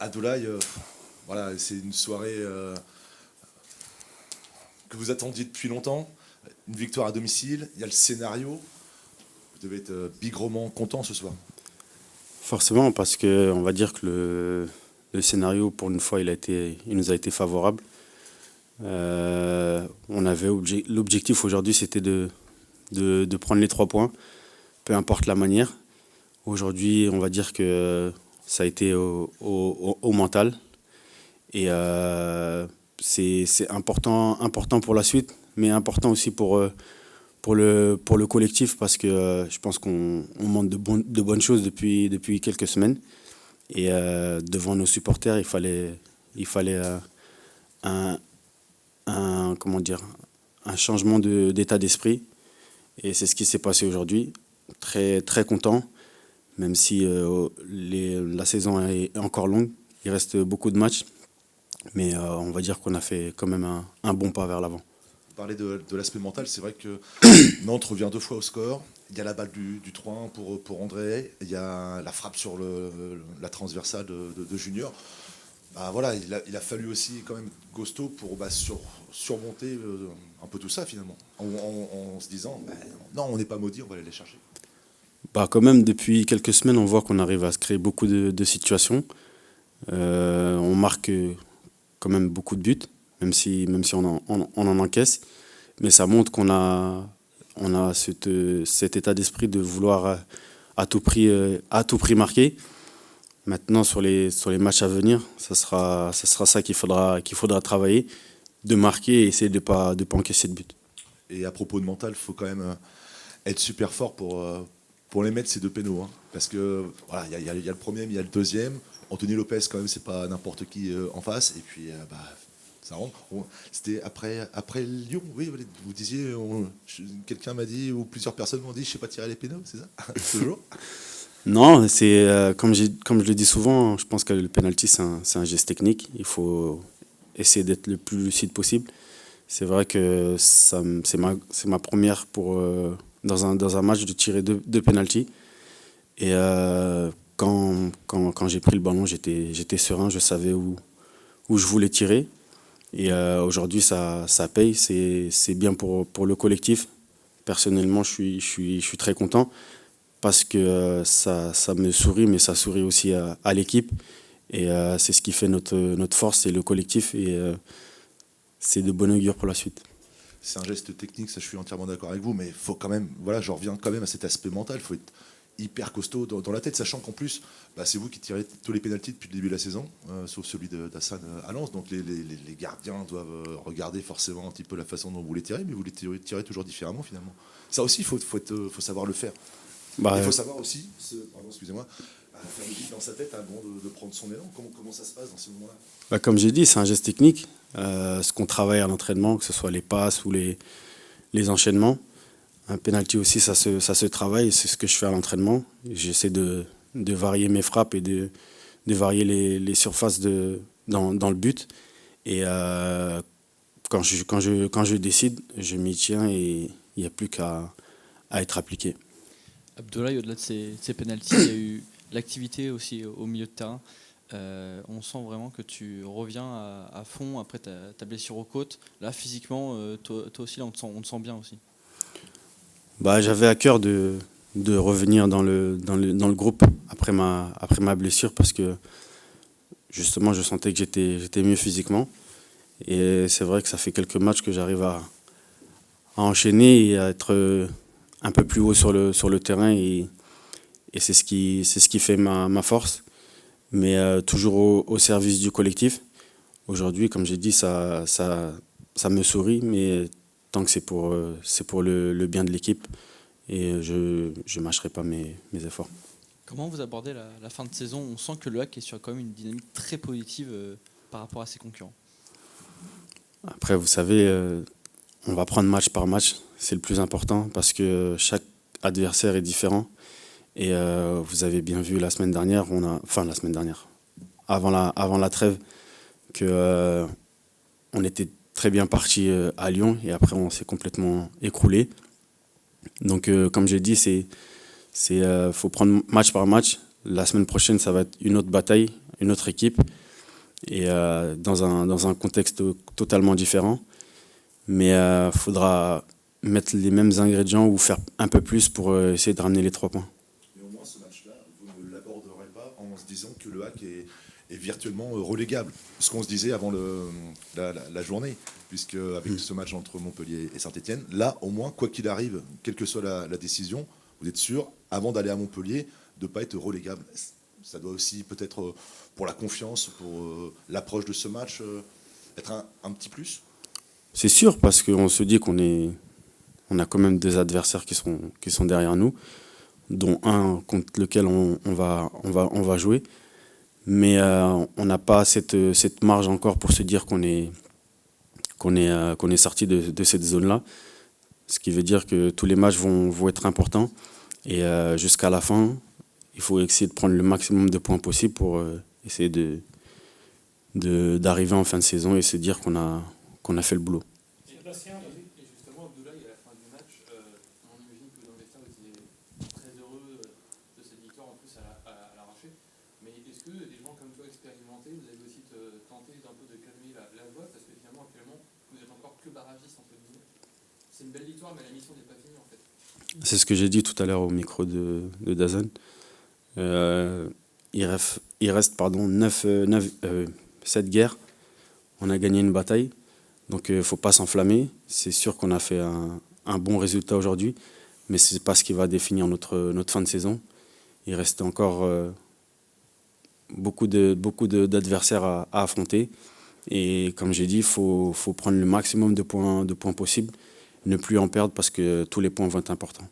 Abdoulaye, voilà, c'est une soirée que vous attendiez depuis longtemps. Une victoire à domicile, il y a le scénario. Vous devez être bigrement content ce soir. Forcément, parce que on va dire que le scénario, pour une fois, il nous a été favorable. L'objectif aujourd'hui, c'était de prendre les 3 points, peu importe la manière. Aujourd'hui, on va dire que ça a été au mental. Et c'est important pour la suite, mais important aussi pour le collectif, parce que je pense qu'on montre de bonnes choses depuis quelques semaines. Et devant nos supporters, il fallait un, comment dire, un changement d'état d'esprit. Et c'est ce qui s'est passé aujourd'hui. Très, très content, même si la saison est encore longue. Il reste beaucoup de matchs. Mais on va dire qu'on a fait quand même un bon pas vers l'avant. Vous parlez de l'aspect mental, c'est vrai que Nantes revient 2 fois au score. Il y a la balle du 3-1 pour André. Il y a la frappe sur la transversale de Junior. Bah voilà, il a fallu aussi quand même Gosto pour surmonter un peu tout ça finalement. En se disant, bah, non, on n'est pas maudit, on va aller les chercher. Bah, quand même, depuis quelques semaines, on voit qu'on arrive à se créer beaucoup de situations. On marque quand même beaucoup de buts, même si on en encaisse. Mais ça montre qu'on a cet état d'esprit de vouloir à tout prix marquer. Maintenant, sur les matchs à venir, ça sera ça qu'il faudra travailler, de marquer et essayer de pas encaisser de but. Et à propos de mental, il faut quand même être super fort pour les mettre ces 2 pénaux. Hein. Parce que voilà, il y a le premier, mais il y a le deuxième. Anthony Lopez, quand même, c'est pas n'importe qui en face. Et puis, bah, ça rentre. C'était après Lyon, oui, vous disiez, quelqu'un m'a dit, ou plusieurs personnes m'ont dit, je sais pas tirer les pénaux, c'est ça? Toujours. Non, c'est comme je le dis souvent, je pense que le penalty, c'est un geste technique. Il faut essayer d'être le plus lucide possible. C'est vrai que c'est ma première dans un match de tirer deux penalty. Et quand j'ai pris le ballon, j'étais serein, je savais où je voulais tirer. Et aujourd'hui, ça paye, c'est bien pour le collectif. Personnellement, je suis très content parce que ça me sourit, mais ça sourit aussi à l'équipe. Et c'est ce qui fait notre force, c'est le collectif. Et c'est de bon augure pour la suite. C'est un geste technique, ça je suis entièrement d'accord avec vous, mais il faut quand même, voilà, je reviens quand même à cet aspect mental, il faut être hyper costaud dans la tête, sachant qu'en plus, bah, c'est vous qui tirez tous les pénaltys depuis le début de la saison, sauf celui d'Hassan à Lens, donc les gardiens doivent regarder forcément un petit peu la façon dont vous les tirez, mais vous les tirez toujours différemment finalement. Ça aussi, faut savoir le faire. Bah, Il faut savoir aussi, pardon, excusez-moi, faire le vide dans sa tête avant de prendre son élan. Comment ça se passe dans ces moments-là? comme j'ai dit, c'est un geste technique. Ce qu'on travaille à l'entraînement, que ce soit les passes ou les enchaînements. Un penalty aussi, ça se travaille. C'est ce que je fais à l'entraînement. J'essaie de varier mes frappes et de varier les surfaces dans le but. Et quand je décide, je m'y tiens et il n'y a plus qu'à être appliqué. Abdoulaye, au-delà de ces pénaltys, il y a eu l'activité aussi au milieu de terrain. On sent vraiment que tu reviens à fond après ta blessure aux côtes. Là, physiquement, toi aussi, là, on te sent bien aussi. Bah, j'avais à cœur de revenir dans le groupe après ma blessure parce que justement je sentais que j'étais mieux physiquement. Et c'est vrai que ça fait quelques matchs que j'arrive à enchaîner et à être un peu plus haut sur le terrain. Et c'est ce qui fait ma force. Mais toujours au service du collectif. Aujourd'hui, comme j'ai dit, ça me sourit, mais tant que c'est pour le bien de l'équipe, et je ne mâcherai pas mes efforts. Comment vous abordez la fin de saison? On sent que le HAC est sur quand même une dynamique très positive par rapport à ses concurrents. Après, vous savez, on va prendre match par match, c'est le plus important, parce que chaque adversaire est différent. Et vous avez bien vu la semaine dernière, la semaine dernière, avant la trêve, que on était très bien parti à Lyon et après on s'est complètement écroulé. Donc comme j'ai dit, faut prendre match par match. La semaine prochaine, ça va être une autre bataille, une autre équipe et dans un contexte totalement différent. Mais il faudra mettre les mêmes ingrédients ou faire un peu plus pour essayer de ramener les 3 points. Mais au moins, ce match-là, vous ne l'aborderez pas en se disant que le HAC est virtuellement relégable. Ce qu'on se disait avant la journée, puisque avec ce match entre Montpellier et Saint-Etienne, là, au moins, quoi qu'il arrive, quelle que soit la décision, vous êtes sûr, avant d'aller à Montpellier, de ne pas être relégable. Ça doit aussi peut-être, pour la confiance, pour l'approche de ce match, être un petit plus. C'est sûr, parce qu'on se dit qu'on a quand même des adversaires qui sont derrière nous, dont un contre lequel on va jouer. Mais on n'a pas cette marge encore pour se dire qu'on est sorti de cette zone-là. Ce qui veut dire que tous les matchs vont être importants. Et jusqu'à la fin, il faut essayer de prendre le maximum de points possible pour essayer d'arriver en fin de saison et se dire qu'on a fait le boulot. Et justement, Abdoulaye, à la fin du match, on imagine que dans le vestiaire, vous étiez très heureux de cette victoire, en plus à l'arraché. Mais est-ce que des gens comme toi expérimentés, vous avez aussi tenté d'un peu de calmer la voix, parce que finalement, actuellement, vous êtes encore que barragiste, entre guillemets. C'est une belle victoire, mais la mission n'est pas finie, en fait. C'est ce que j'ai dit tout à l'heure au micro de Dazan. Il reste 7 guerres. On a gagné une bataille. Donc il ne faut pas s'enflammer. C'est sûr qu'on a fait un bon résultat aujourd'hui, mais ce n'est pas ce qui va définir notre fin de saison. Il reste encore beaucoup d'adversaires à affronter. Et comme j'ai dit, il faut prendre le maximum de points possibles, ne plus en perdre parce que tous les points vont être importants.